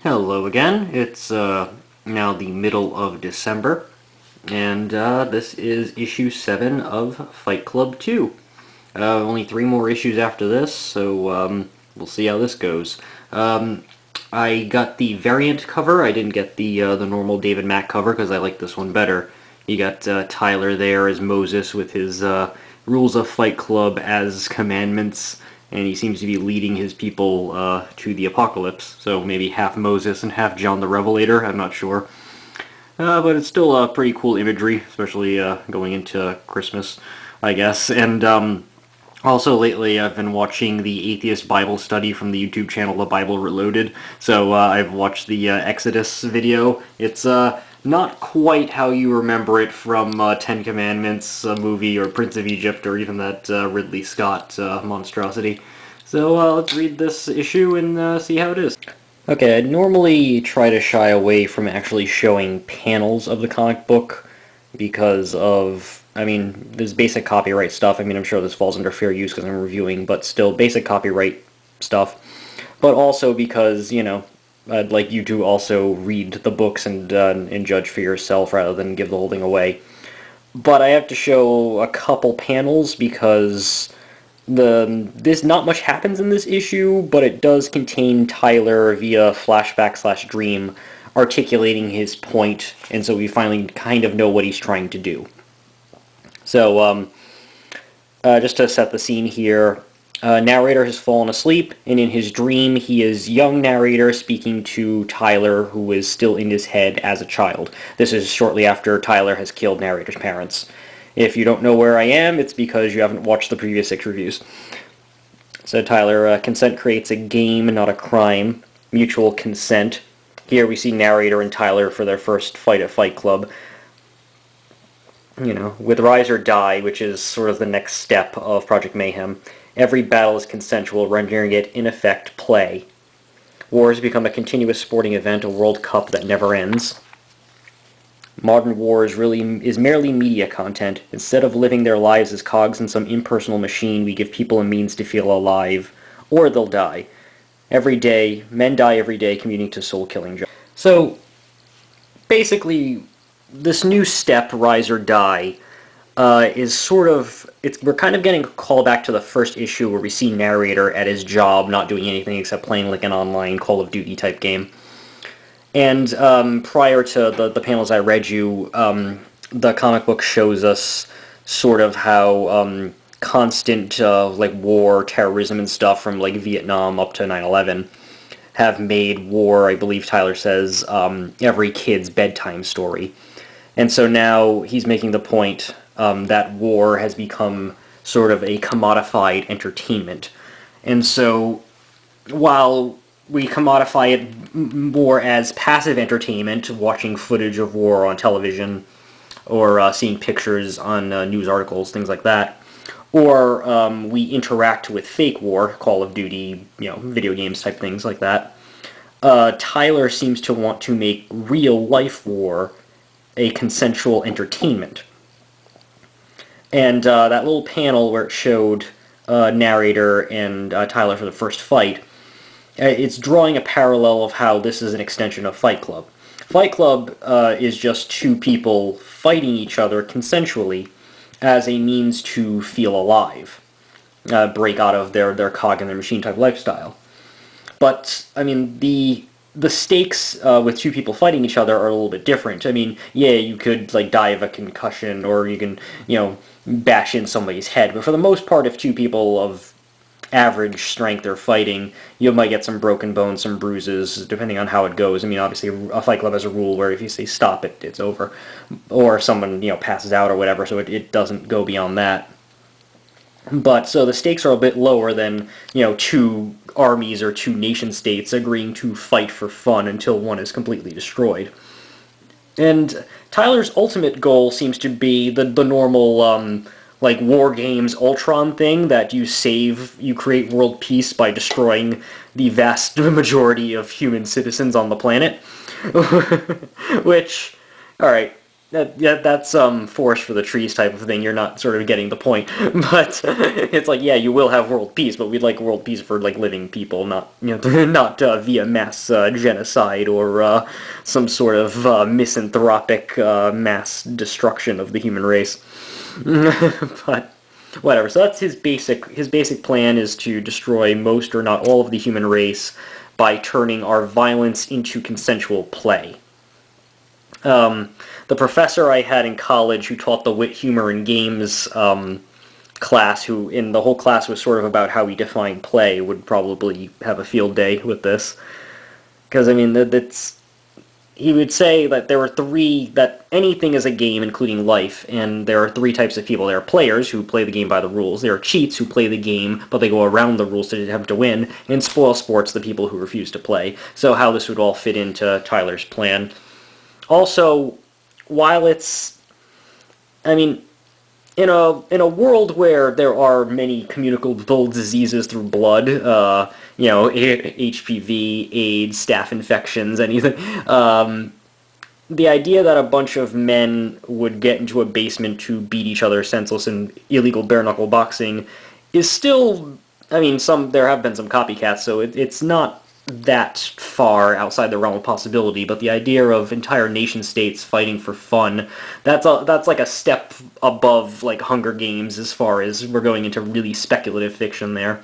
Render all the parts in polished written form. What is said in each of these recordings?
Hello again. It's now the middle of December, and this is issue 7 of Fight Club 2. Only 3 more issues after this, so we'll see how this goes. I got the variant cover. I didn't get the normal David Mack cover because I like this one better. You got Tyler there as Moses with his rules of Fight Club as commandments, and he seems to be leading his people to the apocalypse. So maybe half Moses and half John the Revelator. I'm not sure. But it's still pretty cool imagery, especially going into Christmas, I guess. And also lately I've been watching the Atheist Bible Study from the YouTube channel The Bible Reloaded. So I've watched the Exodus video. It's not quite how you remember it from Ten Commandments movie or Prince of Egypt or even that Ridley Scott monstrosity. So let's read this issue and see how it is. Okay, I'd normally try to shy away from actually showing panels of the comic book because of, there's basic copyright stuff. I'm sure this falls under fair use because I'm reviewing, but still basic copyright stuff. But also because, I'd like you to also read the books and judge for yourself rather than give the whole thing away. But I have to show a couple panels because there's not much happens in this issue, but it does contain Tyler via flashback/dream articulating his point, and so we finally kind of know what he's trying to do. So, just to set the scene here, narrator has fallen asleep, and in his dream he is young narrator speaking to Tyler, who is still in his head as a child. This is shortly after Tyler has killed narrator's parents. If you don't know where I am, it's because you haven't watched the previous 6 reviews. So Tyler, consent creates a game, not a crime. Mutual consent. Here we see narrator and Tyler for their first fight at Fight Club. With Rise or Die, which is sort of the next step of Project Mayhem, every battle is consensual, rendering it, in effect, play. Wars become a continuous sporting event, a World Cup that never ends. Modern war is merely media content. Instead of living their lives as cogs in some impersonal machine, we give people a means to feel alive, or they'll die. Every day, men die every day commuting to soul-killing jobs. So, basically, this new step, Rise or Die, is sort of... we're kind of getting a call back to the first issue where we see narrator at his job, not doing anything except playing like an online Call of Duty type game. And prior to the panels I read you, the comic book shows us sort of how constant war, terrorism and stuff from Vietnam up to 9/11 have made war, I believe Tyler says, every kid's bedtime story. And so now he's making the point that war has become sort of a commodified entertainment. And so while we commodify it more as passive entertainment, watching footage of war on television, or seeing pictures on news articles, things like that, or we interact with fake war, Call of Duty, video games type things like that. Tyler seems to want to make real-life war a consensual entertainment. And that little panel where it showed narrator and Tyler for the first fight, it's drawing a parallel of how this is an extension of Fight Club. Fight Club is just two people fighting each other consensually as a means to feel alive, break out of their cog and their machine type lifestyle. But, the stakes with two people fighting each other are a little bit different. You could die of a concussion, or you can, bash in somebody's head, but for the most part, if two people of average strength are fighting, you might get some broken bones, some bruises, depending on how it goes. Obviously, a Fight Club has a rule where if you say stop, it's over. Or someone, passes out or whatever, so it doesn't go beyond that. But, so the stakes are a bit lower than, two armies or two nation-states agreeing to fight for fun until one is completely destroyed. And Tyler's ultimate goal seems to be the normal, War Games Ultron thing, that you create world peace by destroying the vast majority of human citizens on the planet. Which, alright, that's forest for the trees type of thing. You're not sort of getting the point, but it's like, yeah, you will have world peace, but we'd like world peace for like living people, not not via mass genocide or some sort of misanthropic mass destruction of the human race. But whatever. So that's his basic plan is to destroy most or not all of the human race by turning our violence into consensual play. The professor I had in college who taught the wit, humor, and games class, who in the whole class was sort of about how we define play, would probably have a field day with this. Because, I mean, that's he would say that there were that anything is a game, including life, and there are three types of people. There are players who play the game by the rules. There are cheats who play the game, but they go around the rules to attempt to win. And spoil sports, the people who refuse to play. So how this would all fit into Tyler's plan. Also, while it's, I mean, in a world where there are many communicable diseases through blood, HPV, AIDS, staph infections, anything, the idea that a bunch of men would get into a basement to beat each other senseless in illegal bare-knuckle boxing is still, I mean, there have been some copycats, so it's not that far outside the realm of possibility, but the idea of entire nation states fighting for fun, that's like a step above like Hunger Games as far as we're going into really speculative fiction there.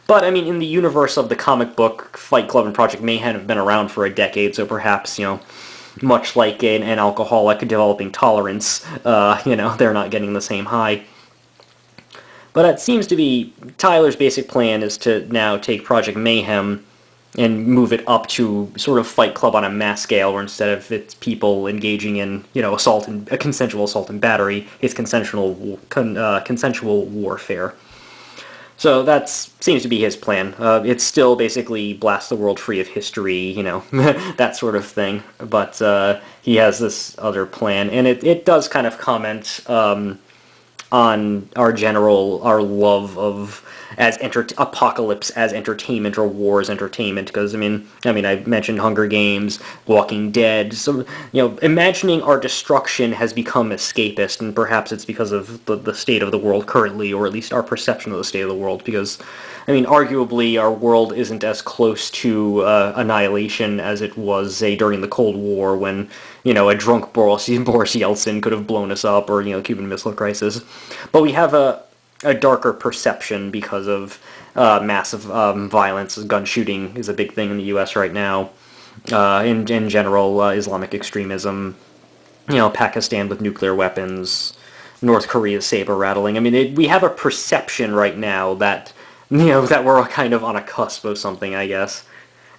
But I mean, in the universe of the comic book, Fight Club and Project Mayhem have been around for a decade, so perhaps, much like an alcoholic developing tolerance, they're not getting the same high. But it seems to be Tyler's basic plan is to now take Project Mayhem and move it up to sort of Fight Club on a mass scale, where instead of it's people engaging in, a consensual assault and battery, it's consensual warfare. So that seems to be his plan. It's still basically blast the world free of history, that sort of thing. But he has this other plan, and it does kind of comment on our love of apocalypse as entertainment or war as entertainment, because I mean I mentioned Hunger Games, Walking Dead, so imagining our destruction has become escapist, and perhaps it's because of the state of the world currently, or at least our perception of the state of the world, because I mean arguably our world isn't as close to annihilation as it was, say, during the Cold War, when a drunk Boris Yeltsin could have blown us up, or Cuban Missile Crisis, but we have a darker perception because of massive violence. Gun shooting is a big thing in the U.S. right now. In general, Islamic extremism, Pakistan with nuclear weapons, North Korea's saber rattling. I mean, we have a perception right now that that we're kind of on a cusp of something, I guess.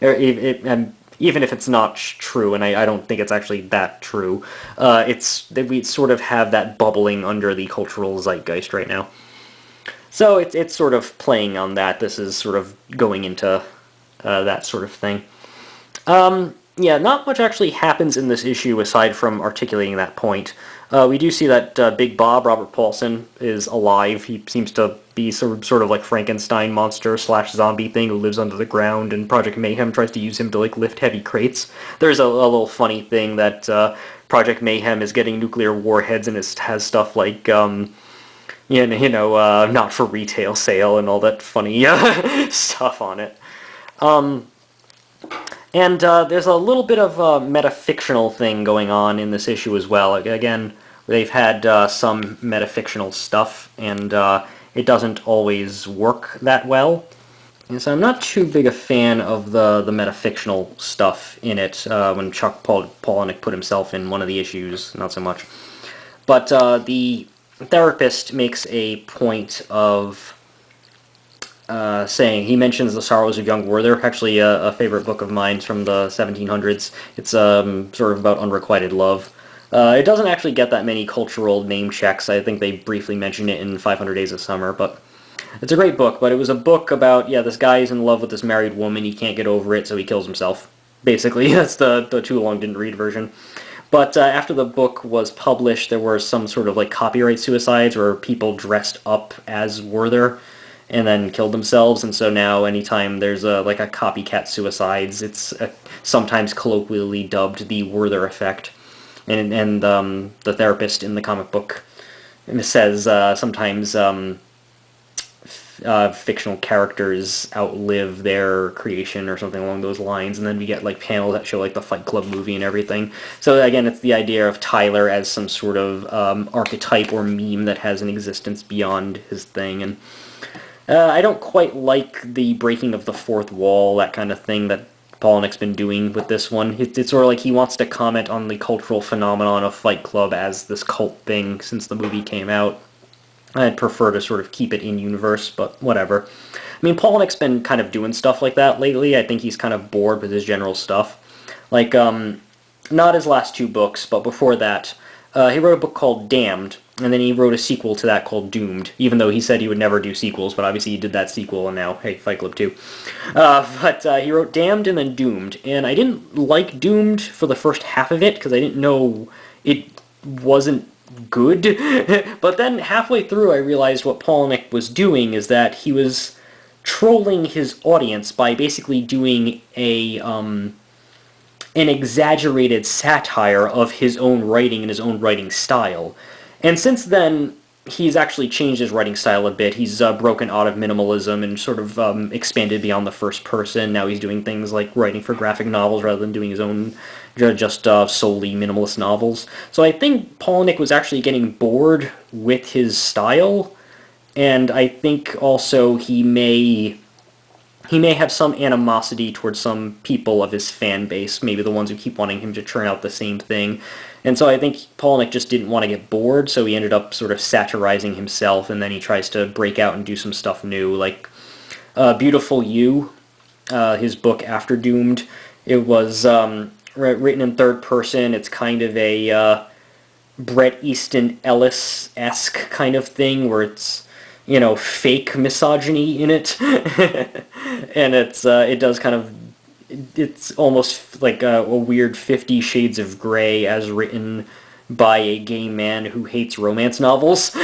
And even if it's not true, and I don't think it's actually that true, it's that we sort of have that bubbling under the cultural zeitgeist right now. So it's sort of playing on that. This is sort of going into that sort of thing. Yeah, not much actually happens in this issue aside from articulating that point. We do see that Big Bob, Robert Paulson, is alive. He seems to be sort of like Frankenstein monster / zombie thing who lives under the ground, and Project Mayhem tries to use him to like lift heavy crates. There's a little funny thing that Project Mayhem is getting nuclear warheads and has stuff like not for retail sale and all that funny stuff on it. And there's a little bit of a metafictional thing going on in this issue as well. Again, they've had some metafictional stuff, and it doesn't always work that well. And so I'm not too big a fan of the metafictional stuff in it. When Chuck Palahniuk put himself in one of the issues, not so much. But the therapist makes a point of saying, he mentions The Sorrows of Young Werther, actually a favorite book of mine from the 1700s. It's sort of about unrequited love. It doesn't actually get that many cultural name checks. I think they briefly mention it in 500 Days of Summer, but it's a great book. But it was a book about, this guy is in love with this married woman, he can't get over it, so he kills himself. Basically, that's the too long didn't read version. But after the book was published, there were some sort of like copyright suicides where people dressed up as Werther and then killed themselves, and so now anytime there's a copycat suicides, it's sometimes colloquially dubbed the Werther effect, and the therapist in the comic book says sometimes fictional characters outlive their creation or something along those lines, and then we get like panels that show like the Fight Club movie and everything. So again, it's the idea of Tyler as some sort of archetype or meme that has an existence beyond his thing, and I don't quite like the breaking of the fourth wall, that kind of thing that Palahniuk's been doing with this one. It's sort of like he wants to comment on the cultural phenomenon of Fight Club as this cult thing since the movie came out. I'd prefer to sort of keep it in-universe, but whatever. I mean, Palahniuk's been kind of doing stuff like that lately. I think he's kind of bored with his general stuff. Like, not his last two books, but before that, he wrote a book called Damned, and then he wrote a sequel to that called Doomed, even though he said he would never do sequels, but obviously he did that sequel, and now, hey, Fight Club 2. But he wrote Damned and then Doomed, and I didn't like Doomed for the first half of it, because I didn't know it wasn't good. But then halfway through I realized what Palahniuk was doing is that he was trolling his audience by basically doing an exaggerated satire of his own writing and his own writing style. And since then, he's actually changed his writing style a bit. He's broken out of minimalism and sort of expanded beyond the first person. Now he's doing things like writing for graphic novels rather than doing his own just solely minimalist novels. So I think Palahniuk was actually getting bored with his style, and I think also he may have some animosity towards some people of his fan base, maybe the ones who keep wanting him to churn out the same thing. And so I think Palahniuk just didn't want to get bored, so he ended up sort of satirizing himself, and then he tries to break out and do some stuff new, like Beautiful You, his book after Doomed. It was written in third person. It's kind of a Bret Easton Ellis-esque kind of thing, where it's, you know, fake misogyny in it. And it does kind of, it's almost like a weird 50 Shades of Grey as written by a gay man who hates romance novels.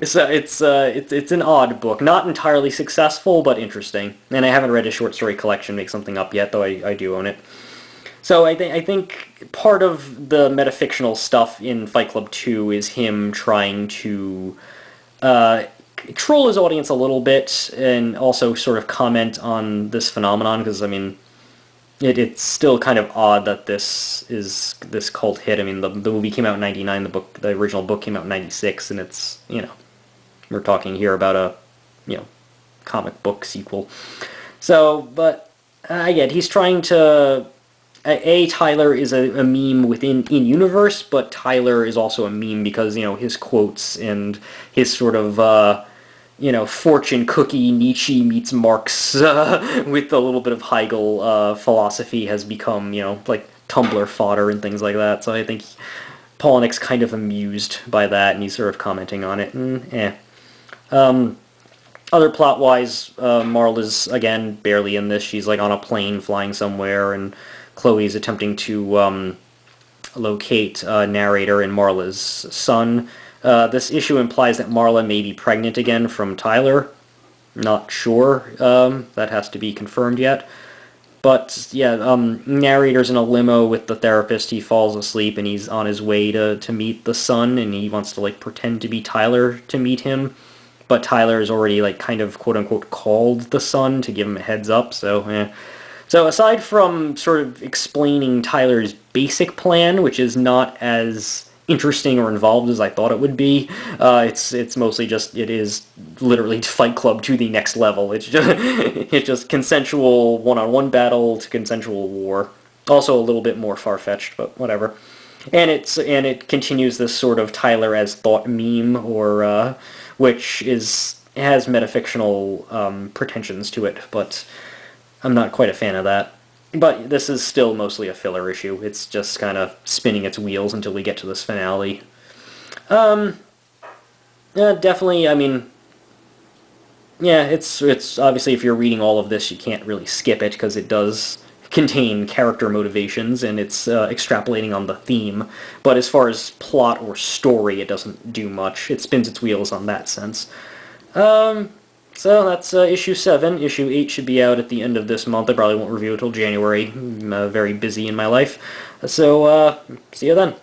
So it's an odd book, not entirely successful, but interesting. And I haven't read his short story collection, Make Something Up, yet, though I do own it. So I think part of the metafictional stuff in Fight Club 2 is him trying to troll his audience a little bit, and also sort of comment on this phenomenon, because, I mean, it's still kind of odd that this is this cult hit. I mean, the movie came out in 99, the original book came out in 96, and it's, you know, we're talking here about a, you know, comic book sequel. So, but, again, he's trying to, Tyler is a meme in-universe, but Tyler is also a meme because, you know, his quotes and his sort of, you know, fortune cookie Nietzsche meets Marx with a little bit of Hegel philosophy has become, you know, like Tumblr fodder and things like that. So I think Palahniuk's kind of amused by that, and he's sort of commenting on it. Other plot-wise, Marla's, again, barely in this. She's like on a plane flying somewhere, and Chloe's attempting to locate a narrator and Marla's son. This issue implies that Marla may be pregnant again from Tyler. Not sure. That has to be confirmed yet. But, yeah, narrator's in a limo with the therapist. He falls asleep, and he's on his way to meet the son, and he wants to, like, pretend to be Tyler to meet him. But Tyler has already, like, kind of, quote-unquote, called the son to give him a heads up, so, So aside from sort of explaining Tyler's basic plan, which is not as interesting or involved as I thought it would be, it's mostly just, it is literally Fight Club to the next level. It's just consensual one-on-one battle to consensual war. Also a little bit more far-fetched, but whatever. And it continues this sort of Tyler as thought meme, or which has metafictional pretensions to it, but I'm not quite a fan of that. But this is still mostly a filler issue. It's just kind of spinning its wheels until we get to this finale. Definitely, I mean, yeah, it's obviously, if you're reading all of this, you can't really skip it, because it does contain character motivations, and it's extrapolating on the theme. But as far as plot or story, it doesn't do much. It spins its wheels on that sense. So that's issue 7. Issue 8 should be out at the end of this month. I probably won't review it till January. I'm very busy in my life. So, see you then.